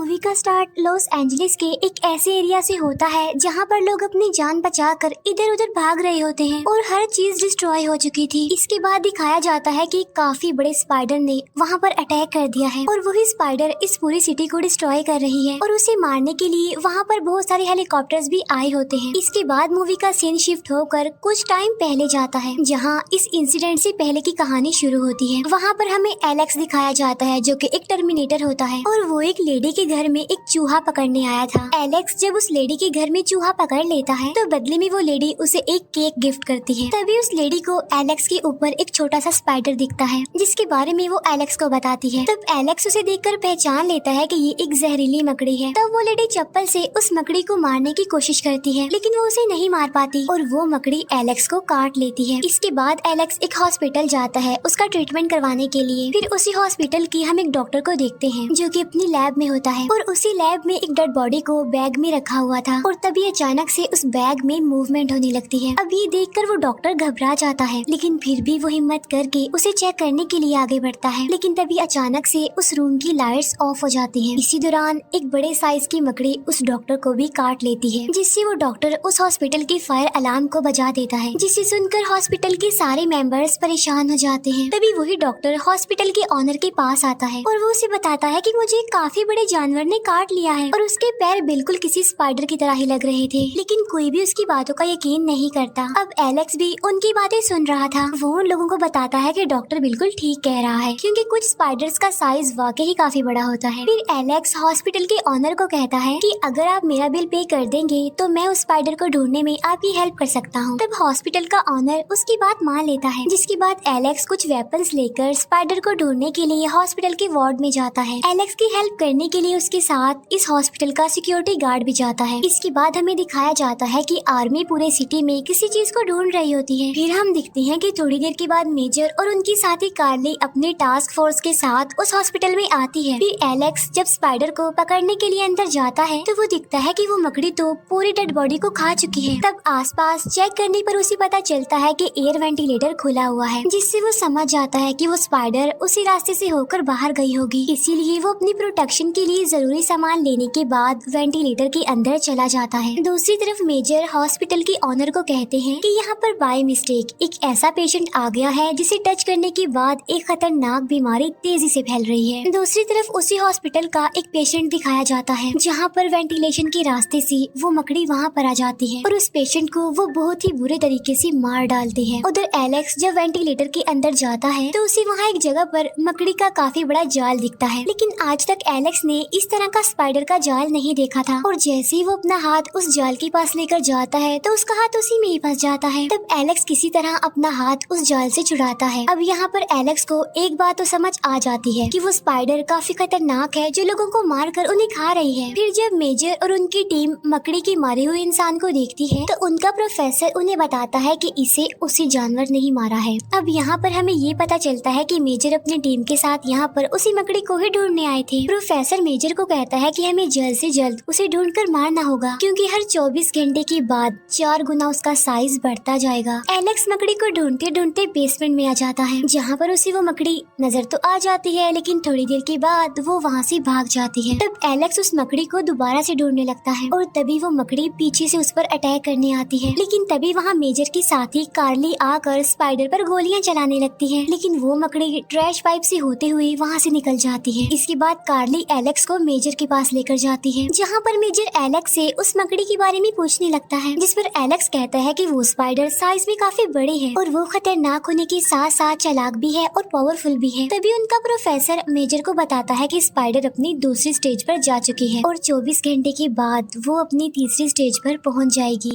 Movie का start Los Angeles के एक ऐसे एरिया से होता है जहाँ पर लोग अपनी जान बचाकर इधर उधर भाग रहे होते हैं और हर चीज डिस्ट्रॉय हो चुकी थी। इसके बाद दिखाया जाता है कि काफी बड़े स्पाइडर ने वहाँ पर अटैक कर दिया है और वही स्पाइडर इस पूरी सिटी को डिस्ट्रॉय कर रही है और उसे मारने के लिए वहाँ पर बहुत सारे हेलीकॉप्टर्स भी आए होते हैं। इसके बाद मूवी का सीन शिफ्ट होकर कुछ टाइम पहले जाता है जहाँ इस इंसिडेंट से पहले की कहानी शुरू होती है। वहाँ पर हमें एलेक्स दिखाया जाता है जो कि एक टर्मिनेटर होता है और वो एक लेडी के घर में एक चूहा पकड़ने आया था। एलेक्स जब उस लेडी के घर में चूहा पकड़ लेता है तो बदले में वो लेडी उसे एक केक गिफ्ट करती है। तभी उस लेडी को एलेक्स के ऊपर एक छोटा सा स्पाइडर दिखता है जिसके बारे में वो एलेक्स को बताती है। तब एलेक्स उसे देखकर पहचान लेता है कि ये एक जहरीली मकड़ी है। तब वो लेडी चप्पल से उस मकड़ी को मारने की कोशिश करती है लेकिन वो उसे नहीं मार पाती और वो मकड़ी एलेक्स को काट लेती है। इसके बाद एलेक्स एक हॉस्पिटल जाता है उसका ट्रीटमेंट करवाने के लिए। फिर उसी हॉस्पिटल की हम एक डॉक्टर को देखते हैं जो कि अपनी लैब में होता है और उसी लैब में एक डेड बॉडी को बैग में रखा हुआ था और तभी अचानक से उस बैग में मूवमेंट होने लगती है। अब ये देखकर वो डॉक्टर घबरा जाता है लेकिन फिर भी वो हिम्मत करके उसे चेक करने के लिए आगे बढ़ता है। लेकिन तभी अचानक से उस रूम की लाइट्स ऑफ हो जाती हैं। इसी दौरान एक बड़े साइज की मकड़ी उस डॉक्टर को भी काट लेती है जिससे वो डॉक्टर उस हॉस्पिटल की फायर अलार्म को बजा देता है जिसे सुनकर हॉस्पिटल के सारे मेंबर्स परेशान हो जाते हैं। तभी वही डॉक्टर हॉस्पिटल के ऑनर के पास आता है और वो उसे बताता है कि मुझे काफी बड़े जानवर ने काट लिया है और उसके पैर बिल्कुल किसी स्पाइडर की तरह ही लग रहे थे लेकिन कोई भी उसकी बातों का यकीन नहीं करता। अब एलेक्स भी उनकी बातें सुन रहा था। वो उन लोगों को बताता है कि डॉक्टर बिल्कुल ठीक कह रहा है क्योंकि कुछ स्पाइडर्स का साइज वाकई ही काफी बड़ा होता है। फिर एलेक्स हॉस्पिटल के ऑनर को कहता है कि अगर आप मेरा बिल पे कर देंगे तो मैं उस स्पाइडर को ढूंढने में आपकी हेल्प कर सकता हूँ। तब हॉस्पिटल का ऑनर उसकी बात मान लेता है जिसके बाद एलेक्स कुछ वेपन्स लेकर स्पाइडर को ढूंढने के लिए हॉस्पिटल के वार्ड में जाता है। एलेक्स की हेल्प करने के लिए उसके साथ इस हॉस्पिटल का सिक्योरिटी गार्ड भी जाता है। इसके बाद हमें दिखाया जाता है कि आर्मी पूरे सिटी में किसी चीज को ढूंढ रही होती है। फिर हम दिखते हैं कि थोड़ी देर के बाद मेजर और उनकी साथी कार्ली अपने टास्क फोर्स के साथ उस हॉस्पिटल में आती है। फिर एलेक्स जब स्पाइडर को पकड़ने के लिए अंदर जाता है तो वो दिखता है कि वो मकड़ी तो पूरी डेड बॉडी को खा चुकी है। तब आसपास चेक करने पर उसे पता चलता है कि एयर वेंटिलेटर खुला हुआ है जिससे वो समझ जाता है कि वो स्पाइडर उसी रास्ते से होकर बाहर गई होगी। इसीलिए वो अपनी प्रोटेक्शन के लिए जरूरी सामान लेने के बाद वेंटिलेटर के अंदर चला जाता है। दूसरी तरफ मेजर हॉस्पिटल के ऑनर को कहते हैं कि यहाँ पर बाय मिस्टेक एक ऐसा पेशेंट आ गया है जिसे टच करने के बाद एक खतरनाक बीमारी तेजी से फैल रही है। दूसरी तरफ उसी हॉस्पिटल का एक पेशेंट दिखाया जाता है जहाँ पर वेंटिलेशन के रास्ते से वो मकड़ी वहाँ पर आ जाती है और उस पेशेंट को वो बहुत ही बुरे तरीके से मार डालते हैं। उधर एलेक्स जब वेंटिलेटर के अंदर जाता है तो उसे वहाँ एक जगह पर मकड़ी का काफी बड़ा जाल दिखता है लेकिन आज तक एलेक्स ने इस तरह का स्पाइडर का जाल नहीं देखा था और जैसे ही वो अपना हाथ उस जाल के पास लेकर जाता है तो उसका हाथ उसी में ही फंस जाता है। तब एलेक्स किसी तरह अपना हाथ उस जाल से छुड़ाता है। अब यहाँ पर एलेक्स को एक बात तो समझ आ जाती है कि वो स्पाइडर काफी खतरनाक है जो लोगों को मार कर उन्हें खा रही है। फिर जब मेजर और उनकी टीम मकड़ी के मारे हुए इंसान को देखती है तो उनका प्रोफेसर उन्हें बताता है कि इसे उसी जानवर नहीं मारा है। अब यहाँ पर हमें ये पता चलता है कि मेजर अपनी टीम के साथ यहाँ पर उसी मकड़ी को ही ढूंढने आए थे। प्रोफेसर मेजर को कहता है कि हमें जल्द से जल्द उसे ढूंढकर मारना होगा क्योंकि हर 24 घंटे के बाद 4 गुना उसका साइज बढ़ता जाएगा। एलेक्स मकड़ी को ढूंढते ढूंढते बेसमेंट में आ जाता है जहाँ पर उसे वो मकड़ी नजर तो आ जाती है लेकिन थोड़ी देर के बाद वो वहाँ से भाग जाती है। तब एलेक्स उस मकड़ी को दोबारा से ढूंढने लगता है और तभी वो मकड़ी पीछे से उस पर अटैक करने आती है लेकिन तभी वहाँ मेजर की साथी कार्ली आकर स्पाइडर पर गोलियां चलाने लगती है लेकिन वो मकड़ी ट्रैश पाइप से होते हुए वहाँ से निकल जाती है। इसके बाद कार्ली एलेक्स को मेजर के पास लेकर जाती है जहाँ पर मेजर एलेक्स से उस मकड़ी के बारे में पूछने लगता है जिस पर एलेक्स कहता है कि वो स्पाइडर साइज में काफी बड़े है और वो खतरनाक होने के साथ साथ चालाक भी है और पावरफुल भी है। तभी उनका प्रोफेसर मेजर को बताता है कि स्पाइडर अपनी दूसरी स्टेज पर जा चुकी है और 24 घंटे के बाद वो अपनी तीसरी स्टेज पर पहुंच जाएगी।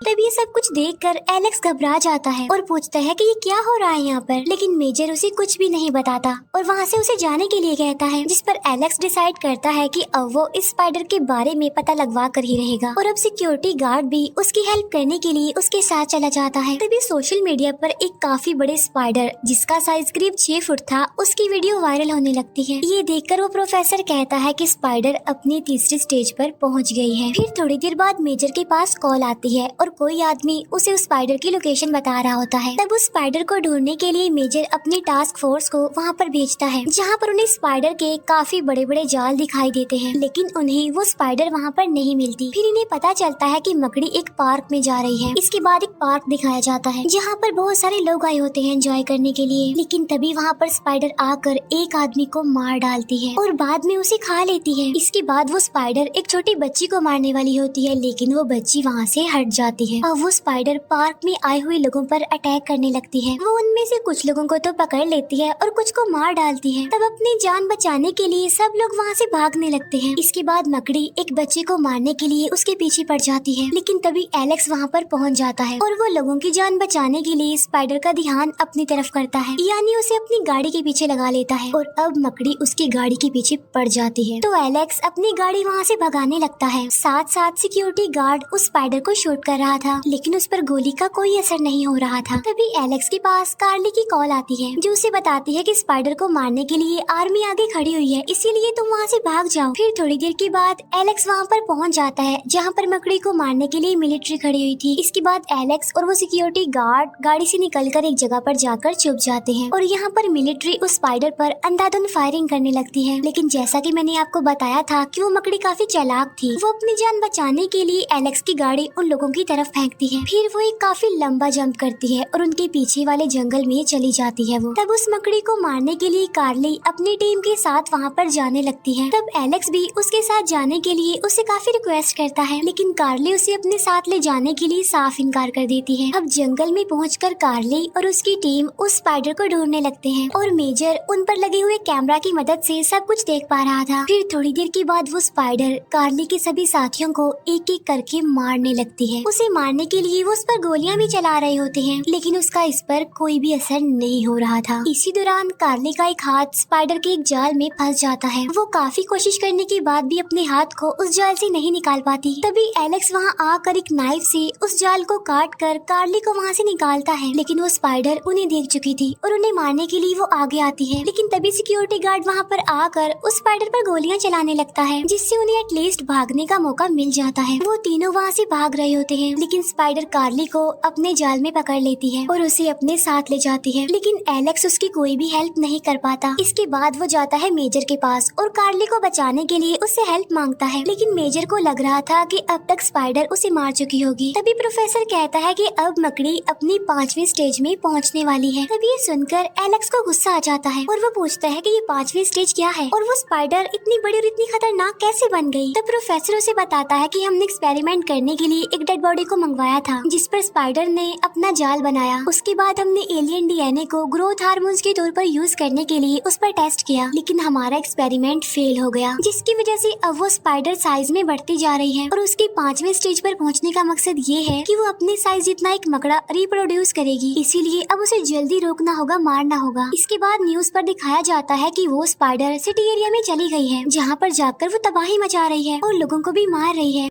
तब ये सब कुछ देखकर एलेक्स घबरा जाता है और पूछता है कि ये क्या हो रहा है यहाँ पर लेकिन मेजर उसे कुछ भी नहीं बताता और वहाँ से उसे जाने के लिए कहता है जिस पर एलेक्स डिसाइड करता है कि अब वो इस स्पाइडर के बारे में पता लगवा कर ही रहेगा और अब सिक्योरिटी गार्ड भी उसकी हेल्प करने के लिए उसके साथ चला जाता है। तभी सोशल मीडिया पर एक काफी बड़े स्पाइडर जिसका साइज करीब 6 फुट था उसकी वीडियो वायरल होने लगती है। ये देखकर वो प्रोफेसर कहता है कि स्पाइडर अपनी तीसरी स्टेज पर पहुँच गई है। फिर थोड़ी देर बाद मेजर के पास कॉल आती है और कोई आदमी उसे उस स्पाइडर की लोकेशन बता रहा होता है। तब उस स्पाइडर को ढूंढने के लिए मेजर अपनी टास्क फोर्स को वहाँ पर भेजता है, जहाँ पर उन्हें स्पाइडर के काफी बड़े बड़े जाल दिखाई देते हैं, लेकिन उन्हें वो स्पाइडर वहाँ पर नहीं मिलती। फिर इन्हें पता चलता है कि मकड़ी एक पार्क में जा रही है। इसके बाद एक पार्क दिखाया जाता है जहाँ पर बहुत सारे लोग आए होते हैं एंजॉय करने के लिए, लेकिन तभी वहाँ पर स्पाइडर आकर एक आदमी को मार डालती है और बाद में उसे खा लेती है। इसके बाद वो स्पाइडर एक छोटी बच्ची को मारने वाली होती है, लेकिन वो बच्ची वहाँ से हट जाती है और वो स्पाइडर पार्क में आए हुए लोगों पर अटैक करने लगती है। वो उनमें से कुछ लोगों को तो पकड़ लेती है और कुछ को मार डालती है। तब अपनी जान बचाने के लिए सब लोग वहाँ से भागने लगते हैं। इसके बाद मकड़ी एक बच्चे को मारने के लिए उसके पीछे पड़ जाती है, लेकिन तभी एलेक्स वहाँ पर पहुँच जाता है और वो लोगों की जान बचाने के लिए स्पाइडर का ध्यान अपनी तरफ करता है, यानी उसे अपनी गाड़ी के पीछे लगा लेता है और अब मकड़ी उसकी गाड़ी के पीछे पड़ जाती है। तो एलेक्स अपनी गाड़ी वहाँ से भगाने लगता है। साथ साथ सिक्योरिटी गार्ड उस स्पाइडर को शूट कर रहा था, लेकिन उस पर गोली का कोई असर नहीं हो रहा था। तभी एलेक्स के पास कार्ली की कॉल आती है, जो उसे बताती है कि स्पाइडर को मारने के लिए आर्मी आगे खड़ी हुई है, इसीलिए तुम वहाँ से भाग जाओ। फिर थोड़ी देर के बाद एलेक्स वहाँ पर पहुँच जाता है जहाँ पर मकड़ी को मारने के लिए मिलिट्री खड़ी हुई थी। इसके बाद एलेक्स और वो सिक्योरिटी गार्ड गाड़ी से निकलकर एक जगह पर जाकर छुप जाते हैं और यहाँ पर मिलिट्री उस स्पाइडर पर अंधाधुंध फायरिंग करने लगती है। लेकिन जैसा कि मैंने आपको बताया था कि वो मकड़ी काफी चालाक थी, वो अपनी जान बचाने के लिए एलेक्स की गाड़ी उन लोगों की तरफ फेंकती है। फिर वो एक काफी लंबा जंप करती है और उनके पीछे वाले जंगल में चली जाती है। वो तब उस मकड़ी को मारने के लिए कार्ली अपनी टीम के साथ वहाँ पर जाने लगती है। तब एलेक्स भी उसके साथ जाने के लिए उसे काफी रिक्वेस्ट करता है, लेकिन कार्ली उसे अपने साथ ले जाने के लिए साफ इनकार कर देती है। अब जंगल में पहुंचकर कार्ली और उसकी टीम उस स्पाइडर को ढूंढने लगते हैं और मेजर उन पर लगे हुए कैमरा की मदद से सब कुछ देख पा रहा था। फिर थोड़ी देर के बाद वो स्पाइडर कार्ली के सभी साथियों को एक एक करके मारने लगती है। उसे मारने के लिए वो उस पर गोलियां भी चला रहे होते हैं, लेकिन उसका इस पर कोई भी असर नहीं हो रहा था। इसी दौरान कार्ली का एक हाथ स्पाइडर के एक जाल में फंस जाता है। वो काफी कोशिश करने के बाद भी अपने हाथ को उस जाल से नहीं निकाल पाती। तभी एलेक्स वहाँ आकर एक नाइफ से उस जाल को काट कर कार्ली को वहाँ से निकालता है, लेकिन वो स्पाइडर उन्हें देख चुकी थी और उन्हें मारने के लिए वो आगे आती है। लेकिन तभी सिक्योरिटी गार्ड वहाँ पर आकर उस स्पाइडर पर गोलियां चलाने लगता है, जिससे उन्हें एटलीस्ट भागने का मौका मिल जाता है। वो तीनों वहाँ से भाग रहे होते हैं, लेकिन स्पाइडर कार्ली को अपने जाल में पकड़ लेती है और उसे अपने साथ ले जाती है, लेकिन एलेक्स उसकी कोई भी हेल्प नहीं कर पाता। इसके बाद वो जाता है मेजर के पास और कार्ली को बचाने के लिए उससे हेल्प मांगता है, लेकिन मेजर को लग रहा था कि अब तक स्पाइडर उसे मार चुकी होगी। तभी प्रोफेसर कहता है कि अब मकड़ी अपनी 5वीं स्टेज में पहुंचने वाली है। तभी ये सुनकर एलेक्स को गुस्सा आ जाता है और वो पूछता है कि ये 5वीं स्टेज क्या है और वो स्पाइडर इतनी बड़ी और इतनी खतरनाक कैसे बन गई। तब प्रोफेसर उसे बताता है कि हमने एक्सपेरिमेंट करने के लिए एक डेड बॉडी को मंगवाया था, जिस पर स्पाइडर ने अपना जाल बनाया। उसके बाद हमने एलियन डीएनए को ग्रोथ हार्मोन्स के तौर पर यूज करने के लिए उस पर टेस्ट किया, लेकिन हमारा एक्सपेरिमेंट फेल हो गया, जिसकी वजह से अब वो स्पाइडर साइज में बढ़ती जा रही है और उसकी 5वीं स्टेज पर पहुंचने का मकसद ये है कि वो अपने साइज जितना एक मकड़ा रिप्रोड्यूस करेगी। इसीलिए अब उसे जल्दी रोकना होगा, मारना होगा। इसके बाद न्यूज पर दिखाया जाता है कि वो स्पाइडर सिटी एरिया में चली गई है, जहाँ पर जाकर वो तबाही मचा रही है और लोगों को भी मार रही है।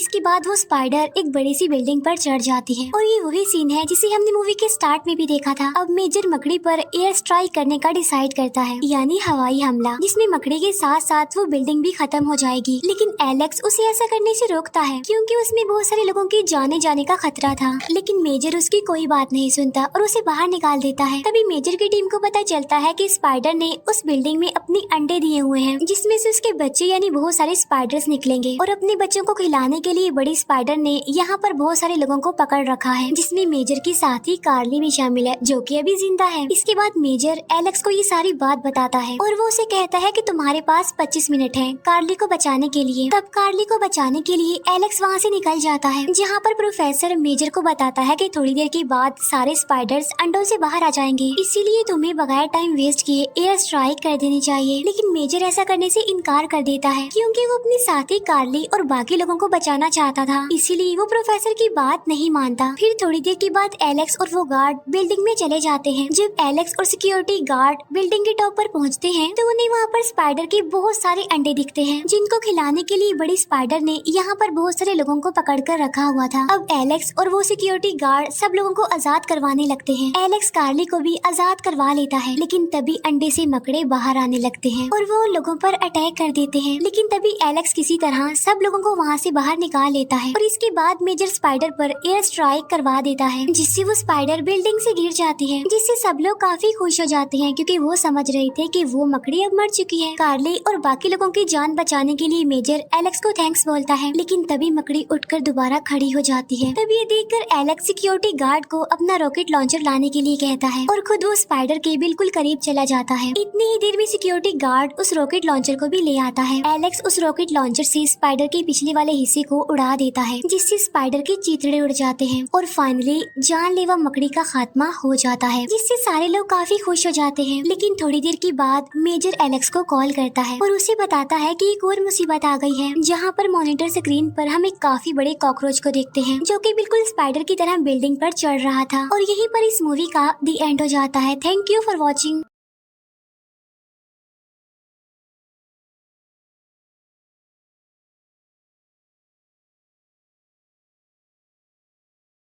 इसके बाद वो स्पाइडर एक बड़ी सी बिल्डिंग पर चढ़ जाती है और ये वही सीन है जिसे हमने मूवी के स्टार्ट में भी देखा था। अब मेजर मकड़ी पर एयर स्ट्राइक करने का डिसाइड करता है, यानी हवाई हमला, जिसमें मकड़ी के साथ साथ वो बिल्डिंग भी खत्म हो जाएगी। लेकिन एलेक्स उसे ऐसा करने से रोकता है क्योंकि उसमें बहुत सारे लोगों के जाने जाने का खतरा था, लेकिन मेजर उसकी कोई बात नहीं सुनता और उसे बाहर निकाल देता है। तभी मेजर की टीम को पता चलता है कि स्पाइडर ने उस बिल्डिंग में अपने अंडे दिए हुए हैं, जिसमें से उसके बच्चे यानी बहुत सारे स्पाइडर्स निकलेंगे और अपने बच्चों को खिलाने के लिए बड़ी स्पाइडर ने यहाँ पर बहुत सारे लोगों को पकड़ रखा है, जिसमें मेजर की साथी कार्ली भी शामिल है, जो कि अभी जिंदा है। इसके बाद मेजर एलेक्स को ये सारी बात बताता है और वो उसे कहता है कि तुम्हारे पास 25 मिनट है कार्ली को बचाने के लिए। तब कार्ली को बचाने के लिए एलेक्स वहाँ से निकल जाता है, जहाँ पर प्रोफेसर मेजर को बताता है कि थोड़ी देर के बाद सारे स्पाइडर्स अंडों से बाहर आ जाएंगे, इसीलिए तुम्हें बगैर टाइम वेस्ट किए एयर स्ट्राइक कर देनी चाहिए। लेकिन मेजर ऐसा करने से इनकार कर देता है क्योंकि वो अपनी साथी कार्ली और बाकी लोगों को बचाना चाहता था, इसीलिए वो प्रोफेसर की बात नहीं मानता। फिर थोड़ी देर के बाद एलेक्स और वो गार्ड बिल्डिंग में चले जाते हैं। जब एलेक्स और सिक्योरिटी गार्ड बिल्डिंग के टॉप पर पहुंचते हैं तो उन्हें वहाँ पर स्पाइडर के बहुत सारे अंडे दिखते हैं, जिनको खिलाने के लिए बड़ी स्पाइडर ने यहाँ पर बहुत सारे लोगों को पकड़ कर रखा हुआ था। अब एलेक्स और वो सिक्योरिटी गार्ड सब लोगों को आजाद करवाने लगते हैं। एलेक्स कार्ली को भी आजाद करवा लेता है, लेकिन तभी अंडे से मकड़े बाहर आने लगते हैं और वो लोगों पर अटैक कर देते हैं। लेकिन तभी एलेक्स किसी तरह सब लोगों को वहाँ से बाहर निकाल लेता है और इसके बाद मेजर स्पाइडर पर एयर स्ट्राइक करवा देता है, जिससे वो स्पाइडर बिल्डिंग से गिर जाती है, जिससे सब लोग काफी खुश हो जाते हैं क्योंकि वो समझ रहे थे कि वो मकड़ी अब मर चुकी है। कार्ली और बाकी लोगों की जान बचाने के लिए मेजर एलेक्स को थैंक्स बोलता है, लेकिन तभी मकड़ी उठकर दोबारा खड़ी हो जाती है। तभी ये देखकर एलेक्स सिक्योरिटी गार्ड को अपना रॉकेट लॉन्चर लाने के लिए कहता है और खुद वो स्पाइडर के बिल्कुल करीब चला जाता है। इतनी ही देर में सिक्योरिटी गार्ड उस रॉकेट लॉन्चर को भी ले आता है। एलेक्स उस रॉकेट लॉन्चर से स्पाइडर के पिछले वाले हिस्से को उड़ा देता है, जिससे स्पाइडर के चिथड़े उड़ जाते हैं और फाइनली जानलेवा मकड़ी का खात्मा हो जाता है, जिससे सारे लोग काफी खुश हो जाते हैं। लेकिन थोड़ी देर के बाद मेजर एलेक्स को कॉल करता है और उसे बताता है कि एक और मुसीबत आ गई है, जहाँ पर मॉनिटर स्क्रीन पर हम एक काफी बड़े कॉकरोच को देखते हैं जो कि बिल्कुल स्पाइडर की तरह बिल्डिंग पर चढ़ रहा था। और यहीं पर इस मूवी का दी एंड हो जाता है। Thank you for watching.